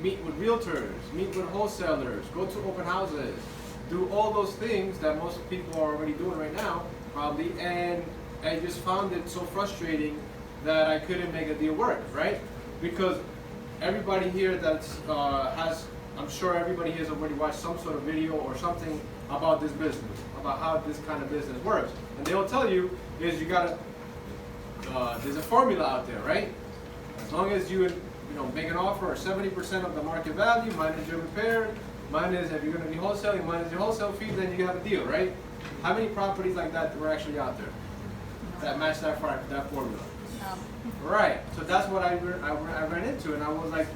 meet with realtors, meet with wholesalers, go to open houses, do all those things that most people are already doing right now, probably, and I just found it so frustrating that I couldn't make a deal work, right? Because everybody here I'm sure everybody here has already watched some sort of video or something about this business, about how this kind of business works. And they will tell you is you gotta, there's a formula out there, right? As long as you make an offer or 70% of the market value, minus your repair, minus if you're gonna be wholesaling, minus your wholesale fee, then you have a deal, right? How many properties like that were actually out there that match that formula? Right, so that's what I ran into, and I was like,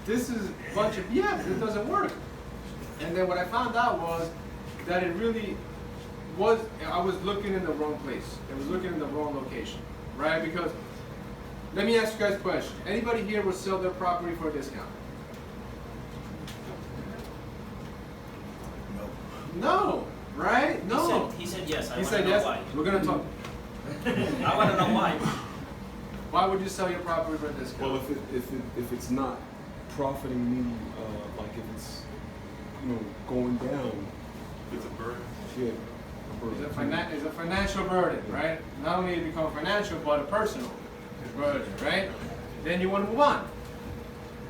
this is a bunch of BS, it doesn't work. And then what I found out was that it really was, I was looking in the wrong place. I was looking in the wrong location, right? Because, let me ask you guys a question. Anybody here will sell their property for a discount? No, right? No. He said yes, I he want said to know yes. why. We're going to talk. I want to know why. Why would you sell your property for a discount? Well, if it's not profiting me, like if it's going down, It's a burden. yeah, a burden. It's a financial burden, right? Not only it become financial, but a personal burden, right? Then you want to move on.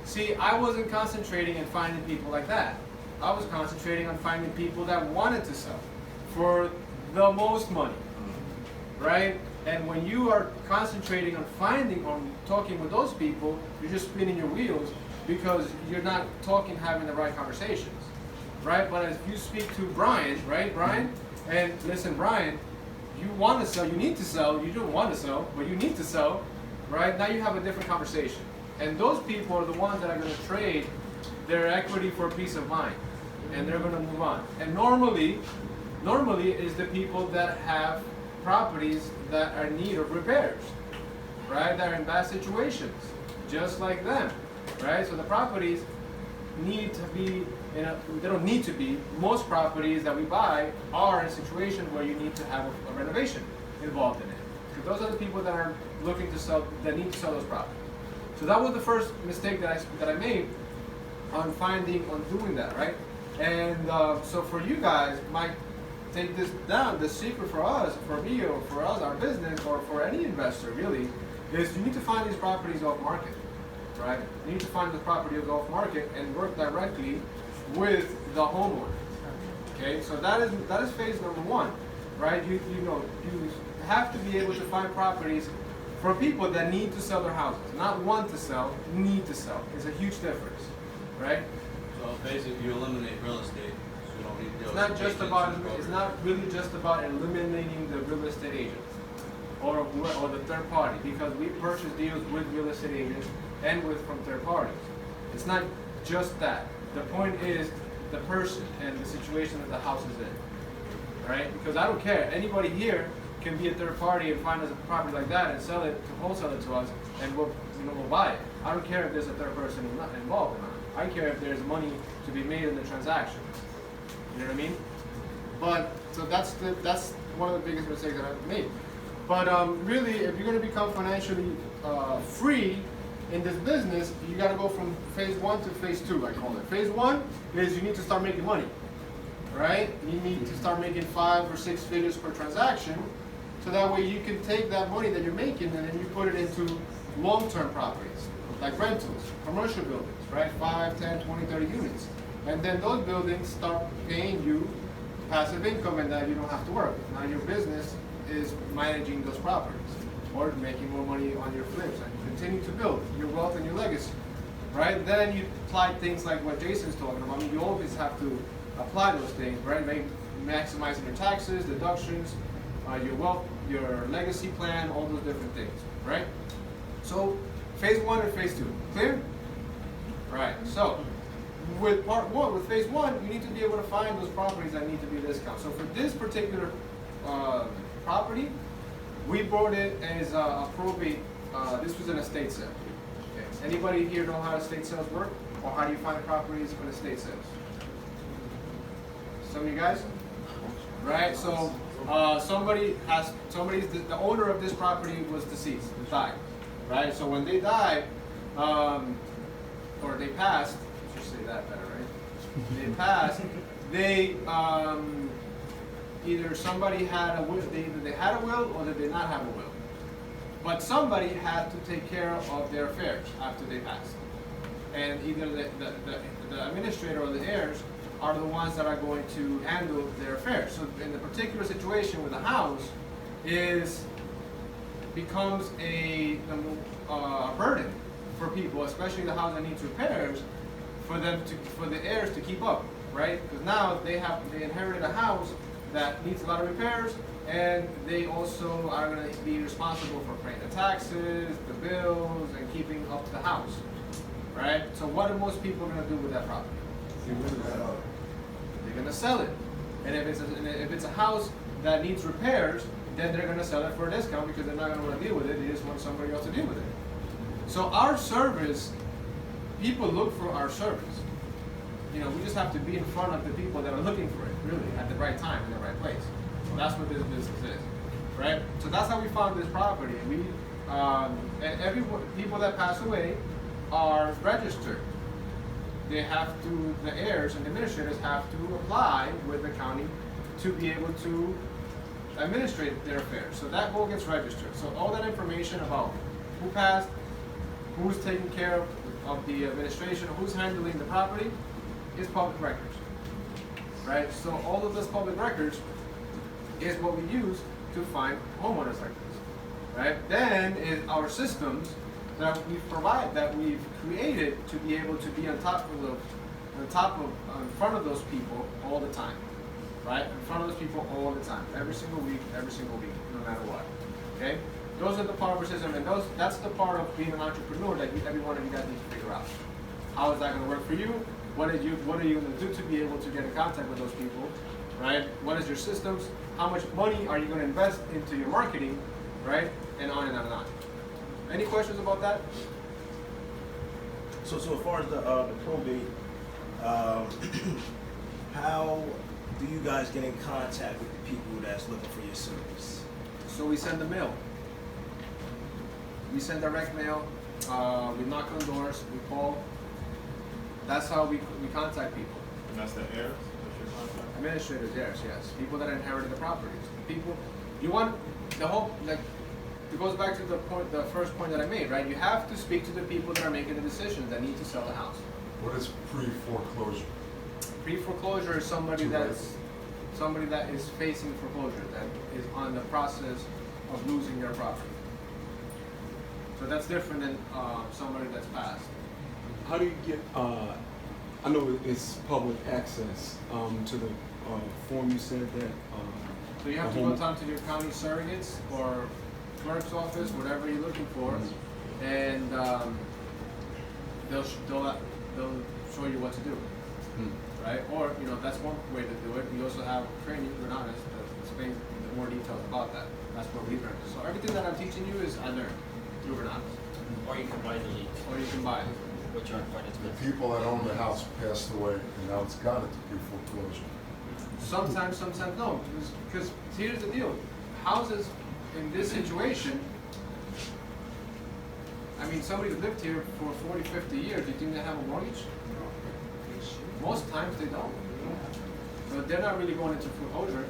See, I wasn't concentrating on finding people like that. I was concentrating on finding people that wanted to sell for the most money, right? And when you are concentrating on talking with those people, you're just spinning your wheels because you're not having the right conversations, right? But if you speak to Brian, right, Brian? And listen, Brian, you want to sell, you need to sell, you don't want to sell, but you need to sell, right? Now you have a different conversation. And those people are the ones that are going to trade their equity for peace of mind. And they're going to move on. And normally is the people that have properties that are in need of repairs, right? That are in bad situations, just like them, right? So the properties need to be, they don't need to be, most properties that we buy are in situations where you need to have a renovation involved in it. So those are the people that are looking to sell, that need to sell those properties. So that was the first mistake that I made on doing that, right? And so for you guys, take this down. The secret for us, for me, or for us, our business, or for any investor really, is you need to find these properties off market, right? You need to find the properties off market and work directly with the homeowner. Okay, so that is phase number one, right? You have to be able to find properties for people that need to sell their houses, not want to sell, need to sell. It's a huge difference, right? So basically, you eliminate real estate. So you don't need It's not really just about eliminating the real estate agent or the third party, because we purchase deals with real estate agents and from third parties. It's not just that. The point is the person and the situation that the house is in, right? Because I don't care. Anybody here can be a third party and find us a property like that and sell it, to wholesale it to us, and we'll buy it. I don't care if there's a third person involved or not. I care if there's money to be made in the transaction. You know what I mean? But so that's one of the biggest mistakes that I've made. But really, if you're going to become financially free in this business, you got to go from phase 1 to phase 2. I call it. Phase 1 is you need to start making money, right? You need to start making 5 or 6 figures per transaction, so that way you can take that money that you're making and then you put it into long-term properties, like rentals, commercial buildings, right? 5, 10, 20, 30 units. And then those buildings start paying you passive income, and that you don't have to work. Now your business is managing those properties or making more money on your flips, and you continue to build your wealth and your legacy, right? Then you apply things like what Jason's talking about. I mean, you always have to apply those things, right? Maximizing your taxes, deductions, your wealth, your legacy plan, all those different things, right? So phase 1 and phase 2, clear? Right, so with phase 1, you need to be able to find those properties that need to be discounted. So for this particular property, we bought it as a probate, this was an estate sale. Okay. Anybody here know how estate sales work? Or how do you find properties for estate sales? Some of you guys? Right, so the owner of this property was deceased, died, right? So when they died, or they passed, just say that better, right? They passed, they, either somebody had a will, either they had a will or they did not have a will. But somebody had to take care of their affairs after they passed. And either the administrator or the heirs are the ones that are going to handle their affairs. So in the particular situation with the house becomes a burden for people, especially the house that needs repairs, for the heirs to keep up, right? Because now they inherited a house that needs a lot of repairs, and they also are going to be responsible for paying the taxes, the bills, and keeping up the house, right? So what are most people going to do with that property? They're going to sell it. And if it's a house that needs repairs, then they're going to sell it for a discount because they're not going to want to deal with it. They just want somebody else to deal with it. So our service, people look for our service. You know, we just have to be in front of the people that are looking for it, really, at the right time, in the right place. So that's what this business is, right? So that's how we found this property. And people that pass away are registered. The heirs and administrators have to apply with the county to be able to administrate their affairs. So that whole gets registered. So all that information about who passed, who's taking care of the administration, who's handling the property, is public records, right? So all of those public records is what we use to find homeowners like this, right? Then is our systems that we've created to be able to be in front of those people all the time, right? In front of those people all the time, every single week, no matter what. Okay? Those are the part of our system, and that's the part of being an entrepreneur that every one of you guys need to figure out. How is that going to work for you? What are you going to do to be able to get in contact with those people, right? What is your systems? How much money are you going to invest into your marketing, right? And on and on and on. Any questions about that? So as far as the probate, how do you guys get in contact with the people that's looking for your service? So we send the mail. We send direct mail. We knock on doors. We call. That's how we contact people. And that's the heirs? That's your contact? Administrators, yes. People that inherited the properties. People, you want the whole, like, it goes back to the first point that I made, right? You have to speak to the people that are making the decisions that need to sell the house. What is pre-foreclosure? Pre-foreclosure is somebody that is facing foreclosure, that is on the process of losing their property. So that's different than somebody that's passed. How do you get, I know it's public access to the form you said that. So you have to go down to your county surrogates or clerk's office, whatever you're looking for, and they'll show you what to do, right? Or, you know, that's one way to do it. We also have training, Fernandez, that explains more details about that. That's what we learned. So everything that I'm teaching you is I learned through Fernandez. Or you can buy the leads, Or you can buy it. which are quite The expensive. people that own the house passed away, and now it's gone into pre-foreclosure. Sometimes no. Because here's the deal. Houses in this situation, I mean, somebody who lived here for 40, 50 years, do you think they have a mortgage? Most times they don't. So they're not really going into foreclosure.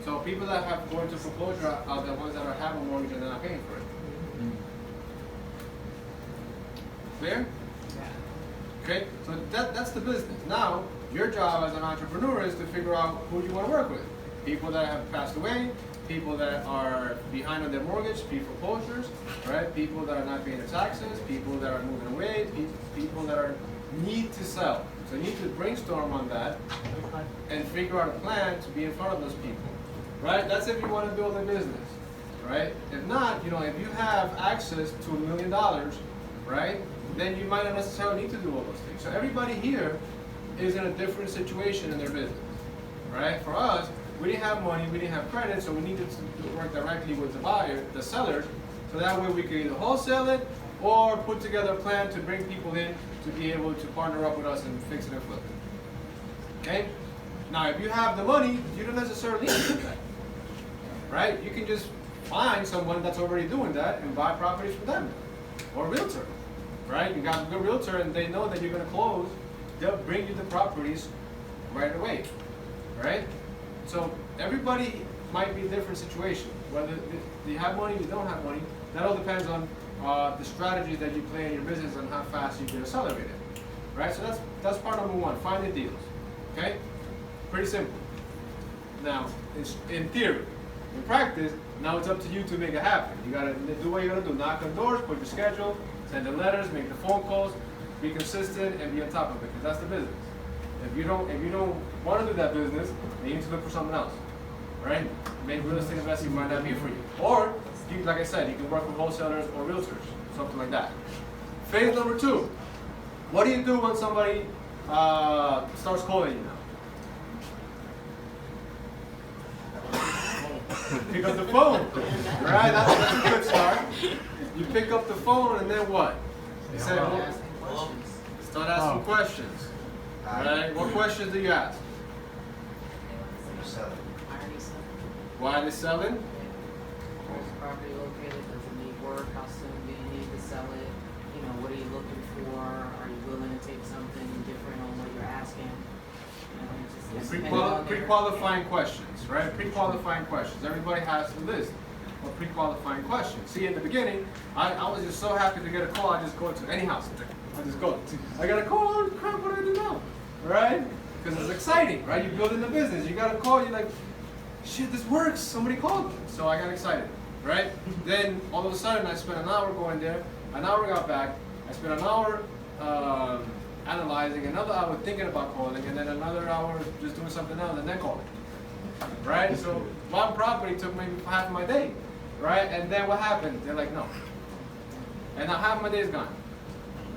So people that have going into foreclosure are the ones that have a mortgage and they're not paying for it. Clear? Okay, so that's the business. Now, your job as an entrepreneur is to figure out who you want to work with. People that have passed away, people that are behind on their mortgage, pre-foreclosures, right? People that are not paying their taxes, people that are moving away, people that need to sell. So you need to brainstorm on that and figure out a plan to be in front of those people, right? That's if you want to build a business, right? If not, you know, if you have access to $1 million, right, then you might not necessarily need to do all those things. So everybody here is in a different situation in their business, right? For us, we didn't have money, we didn't have credit, so we needed to work directly with the sellers, so that way we could either wholesale it or put together a plan to bring people in to be able to partner up with us and fix it and flip it. Okay? Now, if you have the money, you don't necessarily need to do that, right? You can just find someone that's already doing that and buy properties from them, or a realtor, right? You got a good realtor and they know that you're going to close they'll bring you the properties right away, right? So everybody might be in a different situation. Whether you have money, you don't have money, that all depends on the strategies that you play in your business and how fast you can accelerate it, right? So that's part number one, find the deals, okay? Pretty simple. Now, it's in theory. In practice, now it's up to you to make it happen. You gotta do what you gotta do. Knock on doors, put your schedule, send the letters, make the phone calls, be consistent, and be on top of it, because that's the business. If you don't want to do that business, then you need to look for something else, right? Maybe real estate investing might not be for you. Or, you, like I said, you can work with wholesalers or realtors, something like that. Phase number two. What do you do when somebody starts calling you now? Pick up the phone, right? That's a good start. You pick up the phone and then what? You say, well, start asking questions, right? What questions do you ask? Why are they selling? Where's the property located? Does it need work? How soon do you need to sell it? You know, what are you looking for? Are you willing to take something different on what you're asking? You know, it's just depending on their- Pre-qualifying questions, right? Pre-qualifying questions. Everybody has a list of pre-qualifying questions. See, in the beginning, I was just so happy to get a call. I just go to any house. I just go. I got a call. Oh, crap! What do I do now? Right? Because it's exciting, right? You're building a business. You got a call. You're like, shit, this works. Somebody called me. So I got excited, right? Then all of a sudden, I spent an hour going there. An hour got back. I spent an hour analyzing, another hour thinking about calling, and then another hour just doing something else and then calling. Right? So one property took maybe half of my day, right? And then what happened? They're like, no. And now half of my day is gone,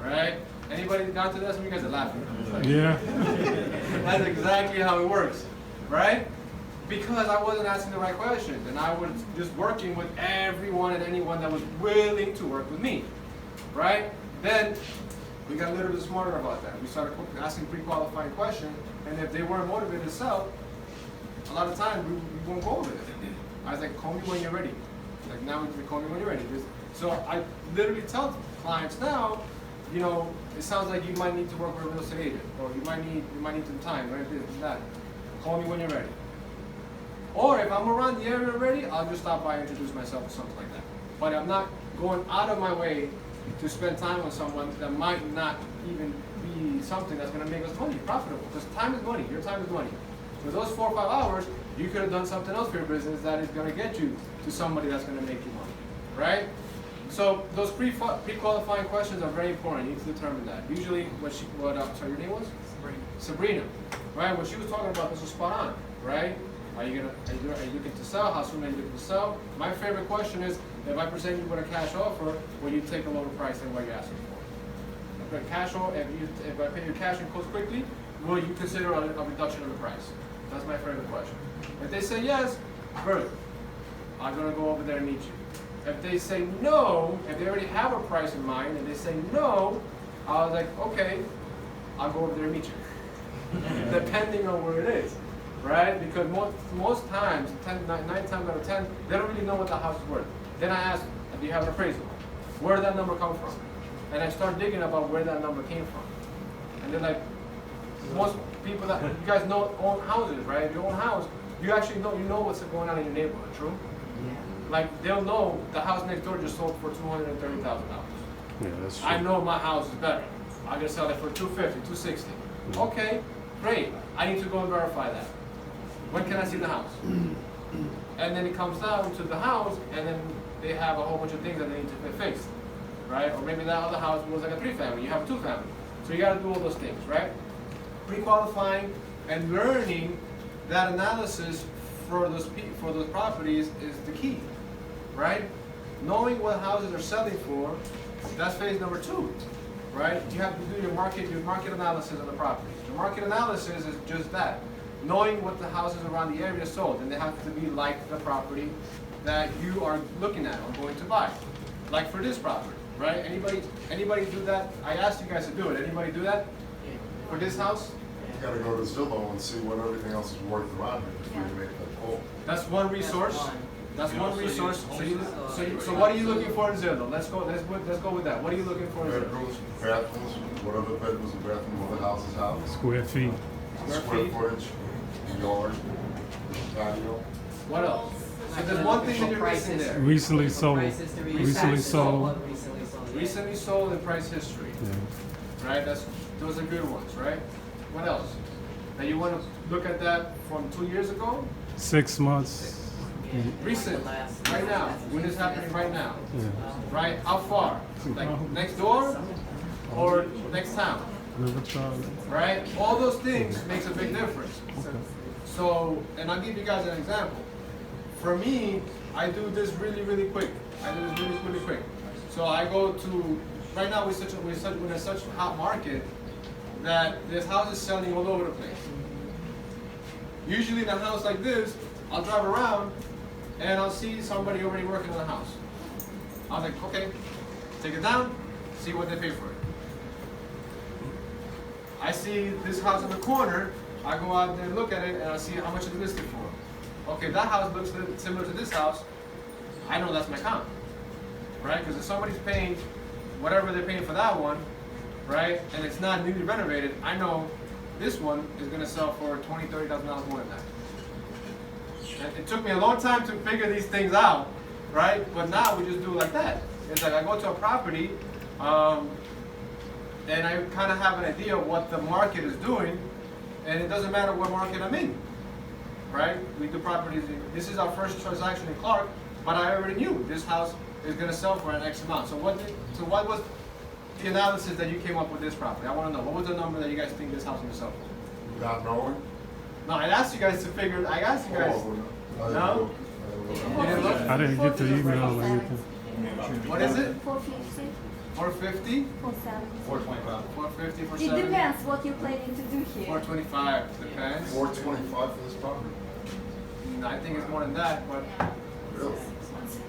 right? Anybody gone through that? Some of you guys are laughing. Yeah. That's exactly how it works, right? Because I wasn't asking the right questions, and I was just working with everyone and anyone that was willing to work with me, right? Then we got a little bit smarter about that. We started asking pre-qualifying questions, and if they weren't motivated to sell, a lot of times we won't go with it. I was like, call me when you're ready. Like, now we call me when you're ready. So I literally tell clients now, you know, it sounds like you might need to work with a real estate agent, or you might need some time, right? This and that. Call me when you're ready. Or if I'm around the area already, I'll just stop by and introduce myself or something like that. But I'm not going out of my way to spend time with someone that might not even be something that's going to make us money, profitable. Because time is money. Your time is money. For those 4 or 5 hours, you could have done something else for your business that is going to get you to somebody that's going to make you money, right? So those pre-qualifying questions are very important. You need to determine that. Usually, sorry, your name was? Sabrina, right? What she was talking about, this was spot on, right? Are you looking to sell? How soon are you looking to sell? My favorite question is, if I present you with a cash offer, will you take a lower price than what you're asking for? If I pay you cash and close quickly, will you consider a reduction of the price? That's my favorite question. If they say yes, good. I'm gonna go over there and meet you. If they say no, if they already have a price in mind and they say no, I was like, okay, I'll go over there and meet you. Depending on where it is. Right? Because most times, 9 times out of 10, they don't really know what the house is worth. Then I ask, do you have an appraisal? Where did that number come from? And I start digging about where that number came from. And they're like, most people that, you guys know own houses, right? If you own a house, you actually know, what's going on in your neighborhood, true? Yeah. Like, they'll know the house next door just sold for $230,000. Yeah, that's true. I know my house is better. I'm gonna sell it for $250, $260. Okay, great. I need to go and verify that. When can I see the house? And then it comes down to the house, and then they have a whole bunch of things that they need to get fixed, right? Or maybe that other house was like a 3-family, you have a 2-family. So you gotta do all those things, right? Pre-qualifying and learning that analysis for those properties is the key, right? Knowing what houses are selling for, that's phase number 2, right? You have to do your market analysis of the properties. Your market analysis is just that. Knowing what the houses around the area sold, and they have to be like the property that you are looking at or going to buy. Like for this property, right? Anybody do that? I asked you guys to do it. Anybody do that? For this house? You gotta go to Zillow and see what everything else is worth around here before you make that call. That's one resource. That's You one also use resource. home So what are you looking for in Zillow? Let's go with that. What are you looking for in Zillow? Bedrooms, bathrooms, whatever bedrooms and bathrooms of the houses have, Square feet. square footage, yard, patio. What else? So there's one thing that you're missing there. Recently So sold. prices to Recently taxes, sold. what recently sold, yeah. Recently sold and price history. Yeah. Right? Those are good ones, right? What else? Now you want to look at that from 2 years ago? 6 months. Yeah, and like Recent, the last- right now, when it's happening right now, Yeah. right? How far? Like next door or next town, Never tried it. right? All those things makes a big difference. Okay. So, and I'll give you guys an example. For me, I do this really, really quick. I do this really, really quick. So I go to, right now we're in such a hot market that this house is selling all over the place. Usually in a house like this, I'll drive around and I'll see somebody already working on the house. I'm like, okay, take it down, see what they pay for it. I see this house in the corner, I go out there and look at it and I see how much it's listed for. Okay, that house looks similar to this house, I know that's my comp, right? Because if somebody's paying whatever they're paying for that one, right, and it's not newly renovated, I know this one is gonna sell for $20,000, $30,000 more than that. And it took me a long time to figure these things out, right? But now we just do it like that. It's like I go to a property, and I kind of have an idea of what the market is doing, and it doesn't matter what market I'm in, right? We do properties. This is our first transaction in Clark, but I already knew this house is going to sell for an X amount. So what was the analysis that you came up with this property? I want to know, what was the number that you guys think this house is going to sell for? Not knowing? No, I asked you guys to figure. I asked you guys. No? You didn't look? I didn't get the email or anything. What is it? 450, 450? 470. 425. 450 for It 70? depends what you're planning to do here. 425 depends. 425 for this property? I think it's more than that, but Really?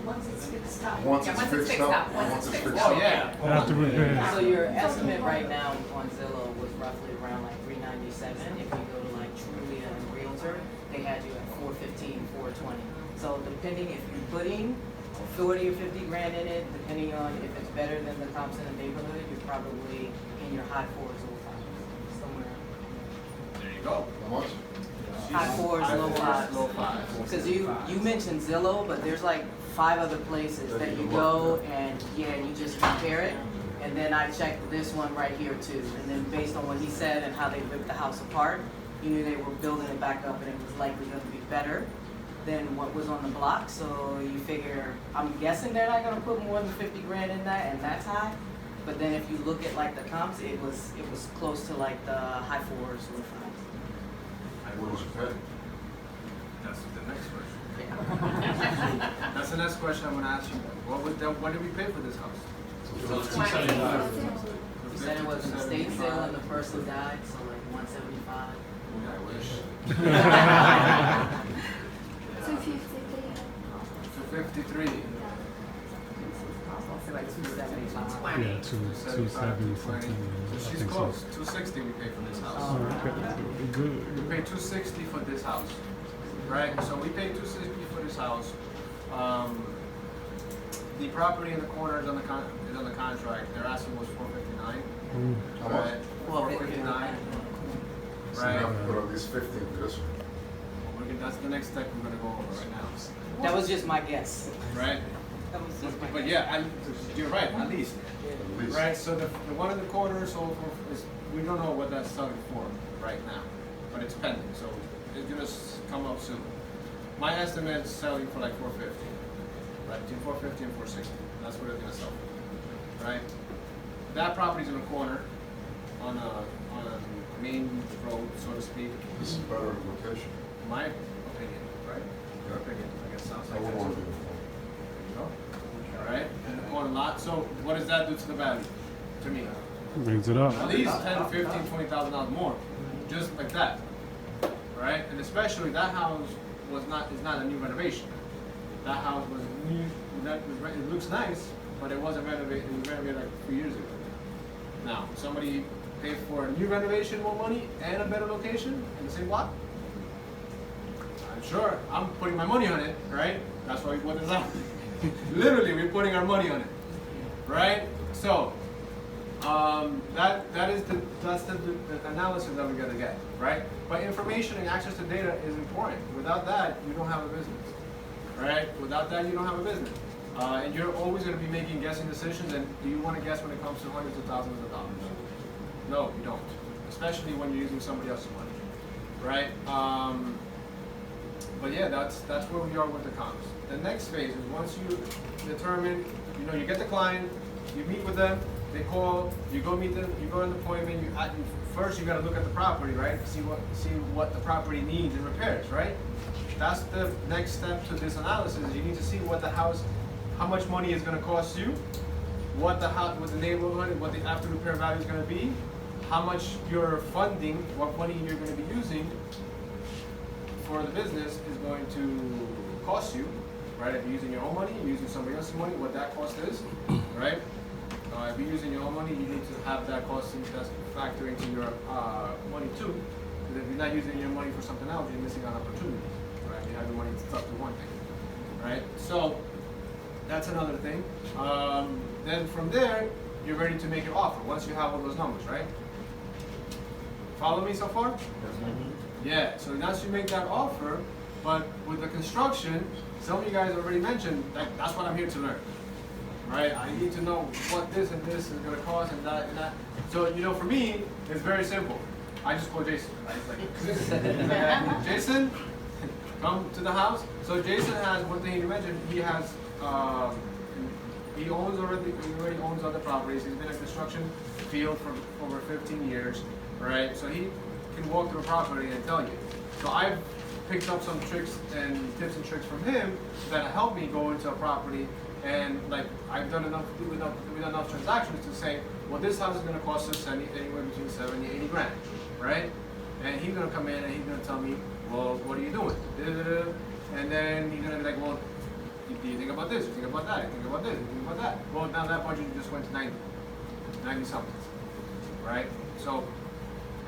Once it's fixed up. Once it's fixed up, once it's fixed oh up. yeah. After repairs. So your estimate right now on Zillow was roughly around like 397. If you go to like Trulia and Realtor, they had you at 415, 420. So depending if you're putting 40 or 50 grand in it, depending on if it's better than the comps in the neighborhood, you're probably in your high fours, low fives, somewhere. There you go. How much? High fours, low fives. Low fives. Because you mentioned Zillow, but there's like 5 other places that you go and yeah, you just compare it. And then I checked this one right here too. And then based on what he said and how they ripped the house apart, you knew they were building it back up and it was likely going to be better than what was on the block. So you figure, I'm guessing they're not going to put more than 50 grand in that, and that's high. But then if you look at like the comps, it was close to like the high fours, low fives. What did you pay? That's the next question. That's the next question I'm going to ask you. What did we pay for this house? So it's 275. You said it was an estate sale and the person died, so like 175. I wish. 253. 253. So like 275. Yeah, 270 something. So I she's think close. so. 260 we paid for this house. Oh, okay. We Good. paid 260 for this house, right? So we paid 260 for this house. The property in the corner is on the contract. Their asking was 459. How much? Right? 459. So you Right. have to put at least 15 for this one. That's the next step we're gonna go over right now, That was just my guess. right? That was just my But guess. yeah, you're right. At least, At least. right? So the one in the corner, we don't know what that's selling for right now, but it's pending, so it's gonna come up soon. My estimate is selling for like 450, right? Between 450 and 460. That's what it's gonna sell for, right? That property's in a corner, on a main road, so to speak. This is better location. My opinion, right? Your opinion, I guess sounds I like would that want too. to be in No? All right, in the corner lot. So what does that do to the value? To me, Brings it up. at least 10, 15, $20,000 more, just like that, right? And especially that house is not a new renovation. That house was new. It looks nice, but it wasn't renovated. It was renovated like a few years ago. Now, somebody paid for a new renovation, more money, and a better location in the same block. I'm sure I'm putting my money on it, right? That's why we put this out. Literally, we're putting our money on it, right? So, that's the analysis that we're gonna get, right? But information and access to data is important. Without that, you don't have a business, right? Without that, you don't have a business. And you're always gonna be making guessing decisions, and do you wanna guess when it comes to hundreds of thousands of dollars? No, you don't. Especially when you're using somebody else's money, right? But yeah, that's where we are with the comps. The next phase is once you determine, you get the client, you meet with them, they call, you go meet them, you go to an appointment, first you gotta look at the property, right? See what the property needs and repairs, right? That's the next step to this analysis. You need to see what the house, how much money is gonna cost you, what the neighborhood, what the after repair value is gonna be, how much you're funding, what money you're gonna be using for the business is going to cost you, right? If you're using your own money, you're using somebody else's money, what that cost is, right? If you're using your own money, you need to have that cost factor into your money too. Because if you're not using your money for something else, you're missing on opportunities, right? You have your money stuck to one thing, right? So that's another thing. Then from there, you're ready to make your offer once you have all those numbers, right? Follow me so far? Yeah, so once you make that offer, but with the construction, some of you guys already mentioned, that's what I'm here to learn, right? I need to know what this and this is gonna cost and that and that. So, for me, it's very simple. I just call Jason, right? It's like, Jason, come to the house. So Jason has, one thing he mentioned, he has, he already owns other properties. He's been in the construction field for over 15 years, right? So he can walk through a property and tell you. So I've picked up some tricks and tips and tricks from him that help me go into a property, and I've done enough transactions to say, well, this house is going to cost us anywhere between 70 and 80 grand, right? And he's going to come in and he's going to tell me, well, what are you doing? And then he's going to be like, well, do you think about this? You think about that? You think about this? You think about that? Well, now that budget just went to 90 something, right? So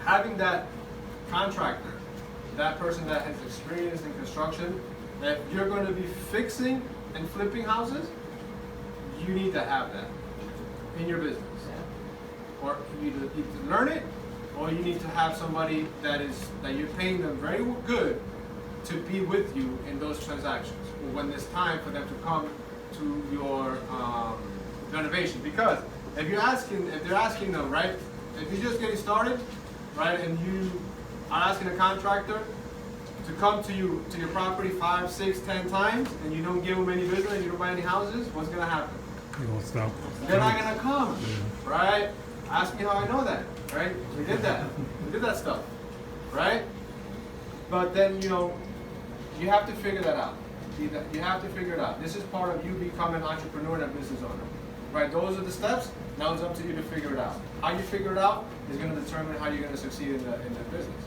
having that contractor, that person that has experience in construction, that you're going to be fixing and flipping houses, you need to have that in your business. Or you need to learn it, or you need to have somebody that you're paying them very good to be with you in those transactions when it's time for them to come to your renovation. Because if they're asking them, right, if you're just getting started, right, and you are asking a contractor to come to your property 5, 6, 10 times, and you don't give them any business, and you don't buy any houses, what's gonna happen? You won't stop. They're not gonna come, right? Ask me how I know that, right? We did that. We did that stuff, right? But then, you have to figure that out. You have to figure it out. This is part of you becoming an entrepreneur and a business owner, right? Those are the steps. Now it's up to you to figure it out. How you figure it out is going to determine how you're going to succeed in the business.